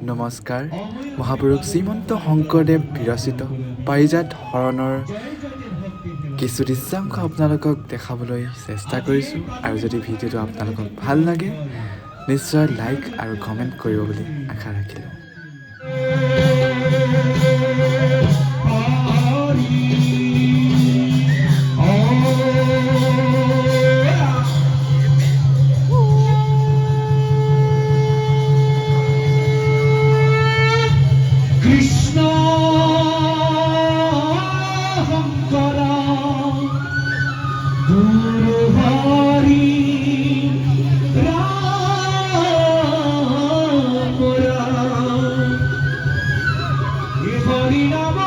নমস্কাৰ। মহাপুৰুষ শ্ৰীমন্ত শংকৰদেৱ বিৰচিত পাৰিজাত হৰণৰ কিছু দৃশ্যাংশ আপোনালোকক দেখাবলৈ চেষ্টা কৰিছোঁ আৰু যদি ভিডিঅ'টো আপোনালোকক ভাল লাগে নিশ্চয় লাইক আৰু কমেণ্ট কৰিব বুলি আশা ৰাখিলোঁ। কৃষ্ণ শংকৰ গুৰু হৰি ৰাম ৰাম হৰি নাম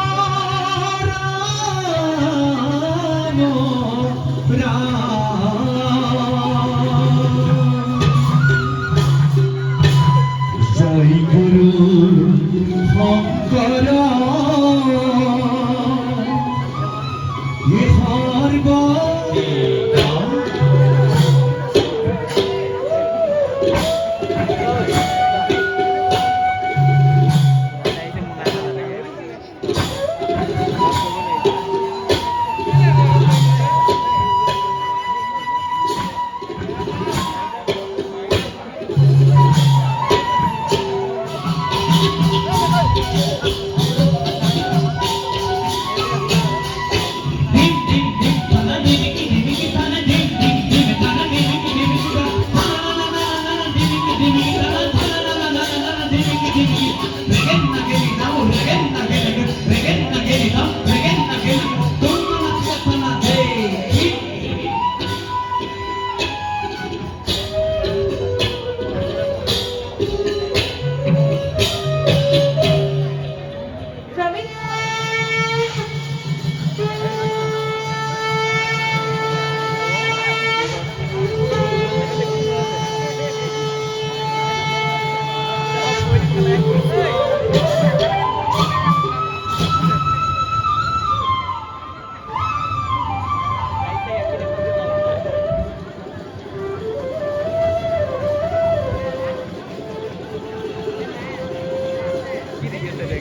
ৰাম ৰাম জয় গুৰু শংকৰ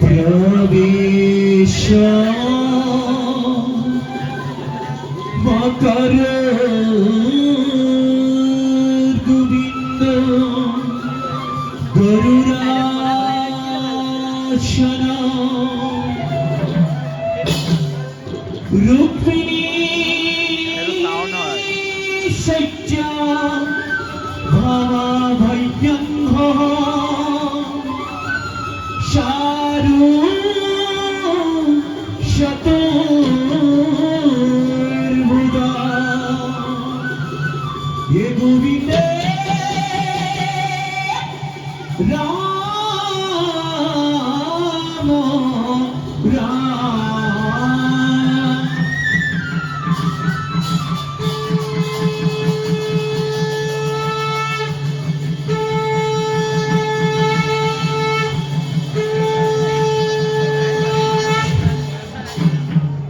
প্রবেশ মকর গোবিন্দ গরুরাসন রূপিণী সজ্জা ভাবাভয়ঙ্গ শারু শতর্বুদা হে গোবিন্দ রাম রাম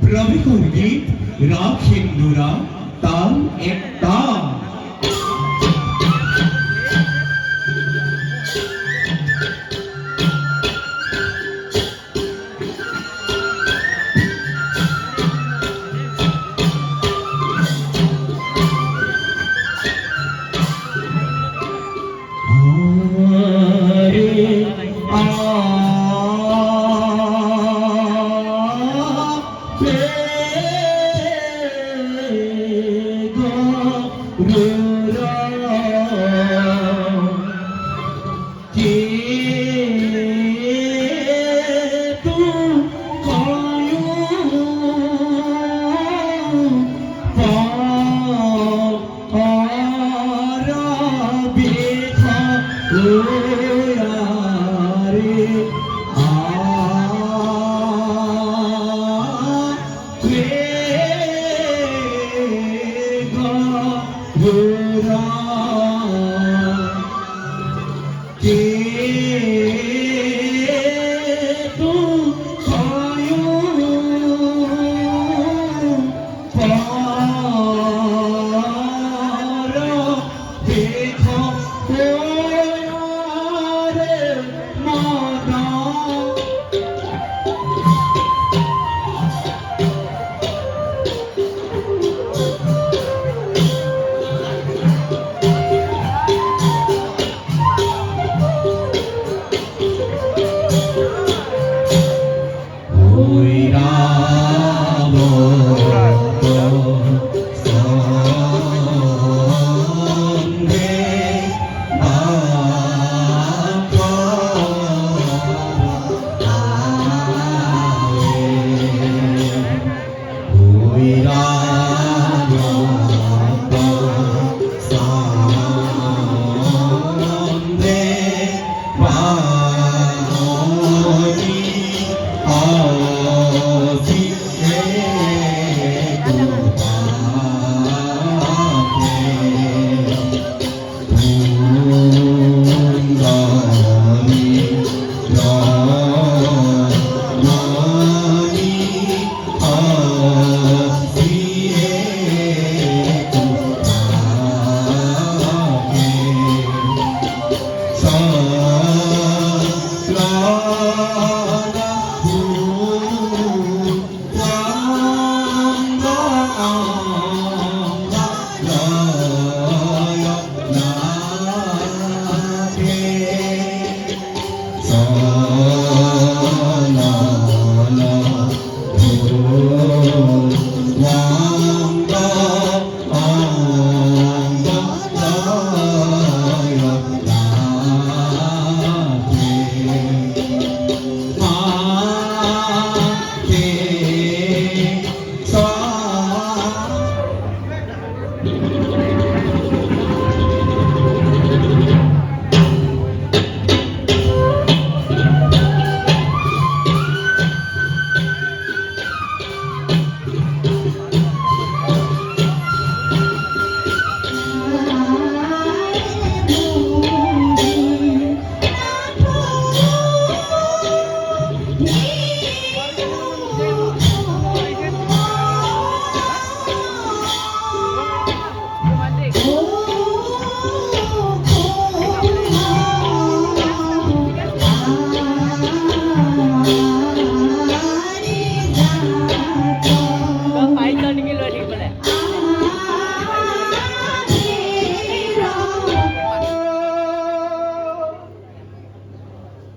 প্রভুর গীত রাখেন নোরা তাল এক তাল Yeah.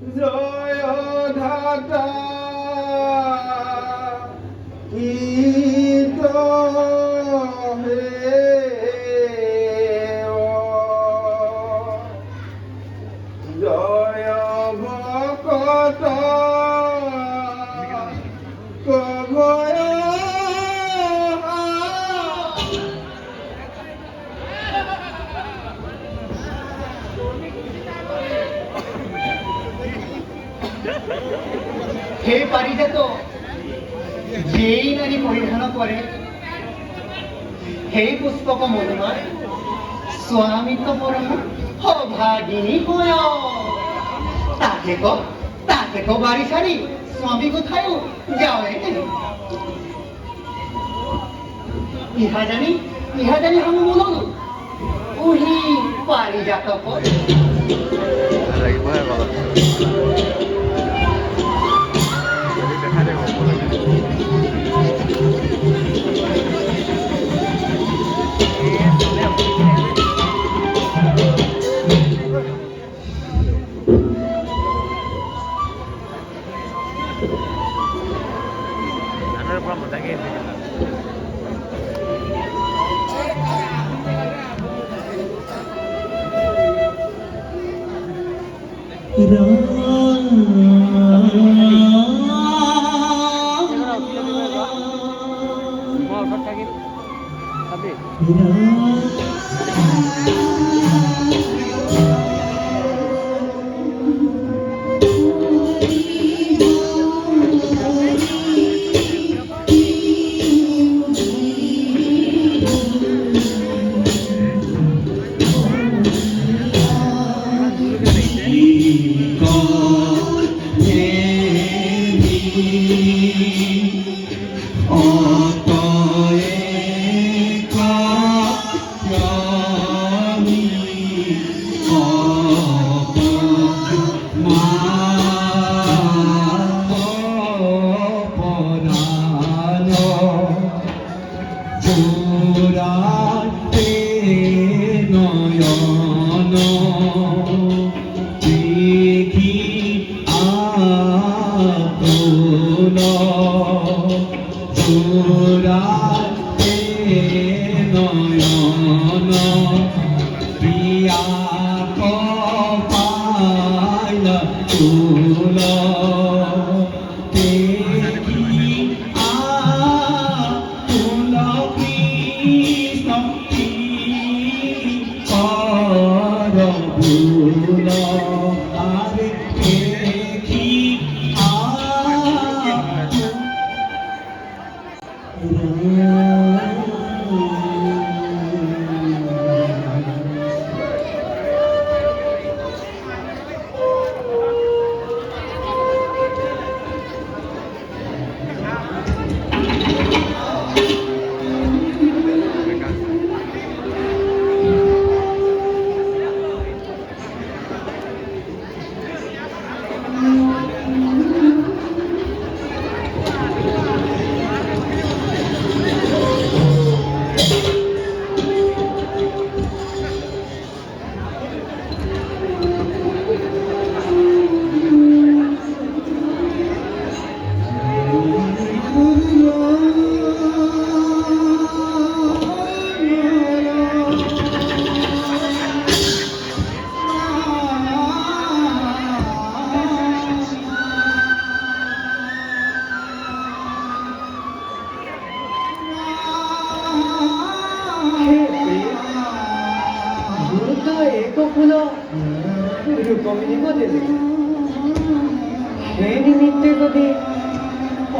জয় ধাতা হিত হে জয় ভকত কভয় হে পারিজাত যেই নারী পরিধান করে হে পুষ্পক মধুমায় স্বামিত্ব পরম অভাগিনী হয় তাকে কো বাড়ি ছাড়ি স্বামী কোথায় যাওয়ে ইহা জানি হাম বলুন উহি পারিজাত পদ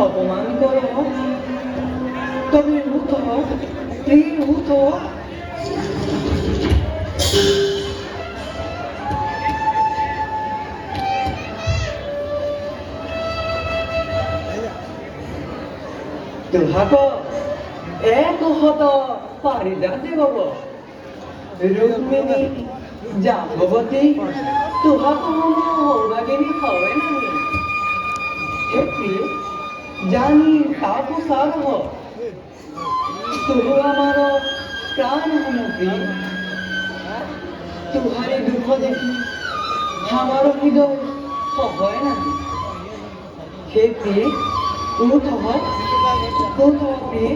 অপমান করো তবে तुहाको एक हत पारिजाते गब रुक्मिणी जाम्बवती तुहाको हौभागिनी हवे नानी हे प्रिय জানি তাপো সার হ তুহু আমার প্রাণ সামগ্রী তুহারে দুঃখ দেখি আমার হৃদয় হয় না সেই প্ৰিয়ে ক'ত প্ৰিয়ে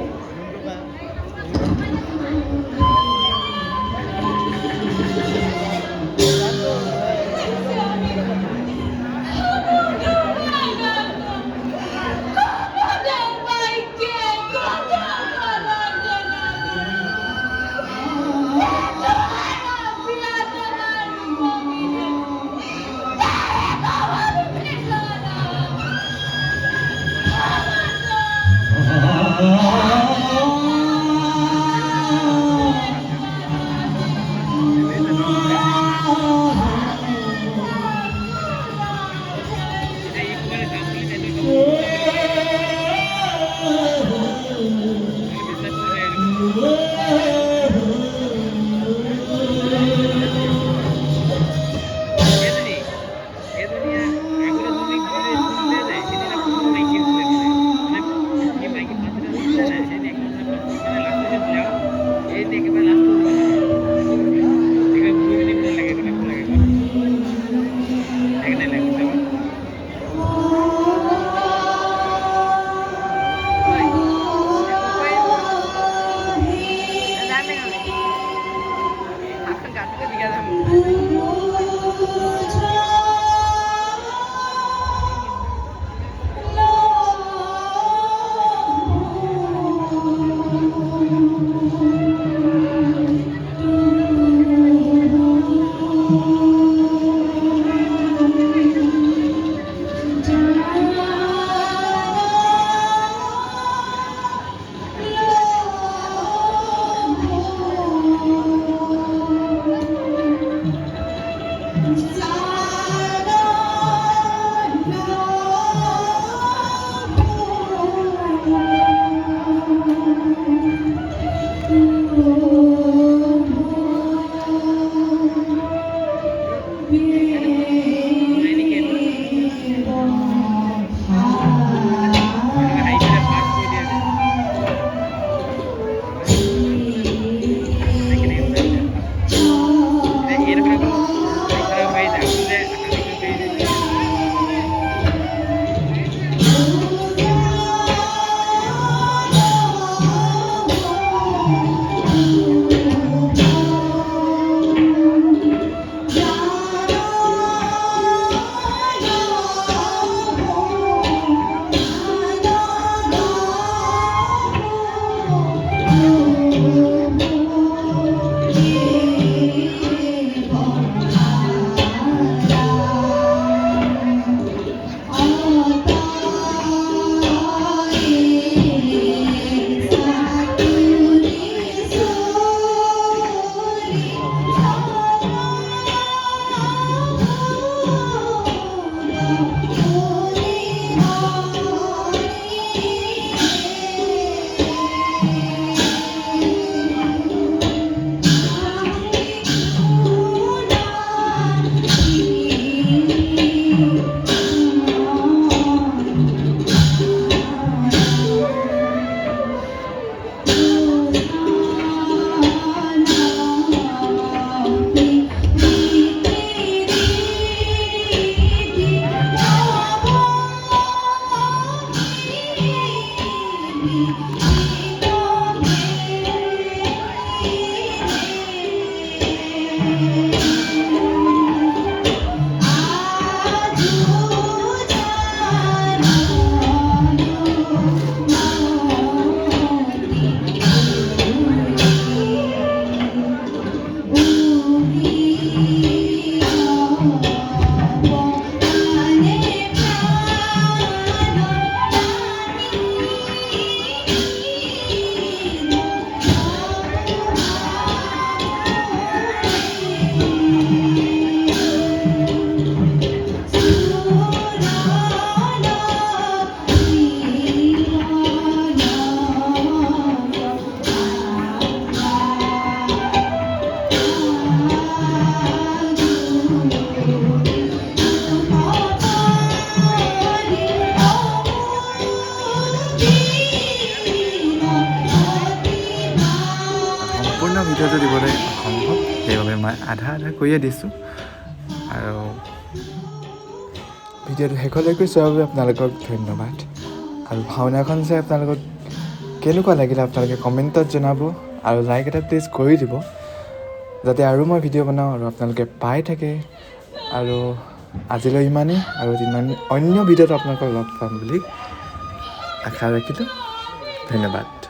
ভিডিঅ'টো দিবলৈ অসম্ভৱ, সেইবাবে মই আধা কৰিয়ে দিছোঁ। আৰু ভিডিঅ'টো শেষলৈকে চোৱাৰ বাবে আপোনালোকক ধন্যবাদ আৰু ভাওনাখন চাই আপোনালোকক কেনেকুৱা লাগিলে আপোনালোকে কমেণ্টত জনাব আৰু লাইক এটা প্লিজ কৰি দিব যাতে আৰু মই ভিডিঅ' বনাওঁ আৰু আপোনালোকে পাই থাকে আৰু আজিলৈ ইমানেই আৰু অন্য ভিডিঅ'ত আপোনালোকক লগ পাম বুলি আশা ৰাখিলোঁ ধন্যবাদ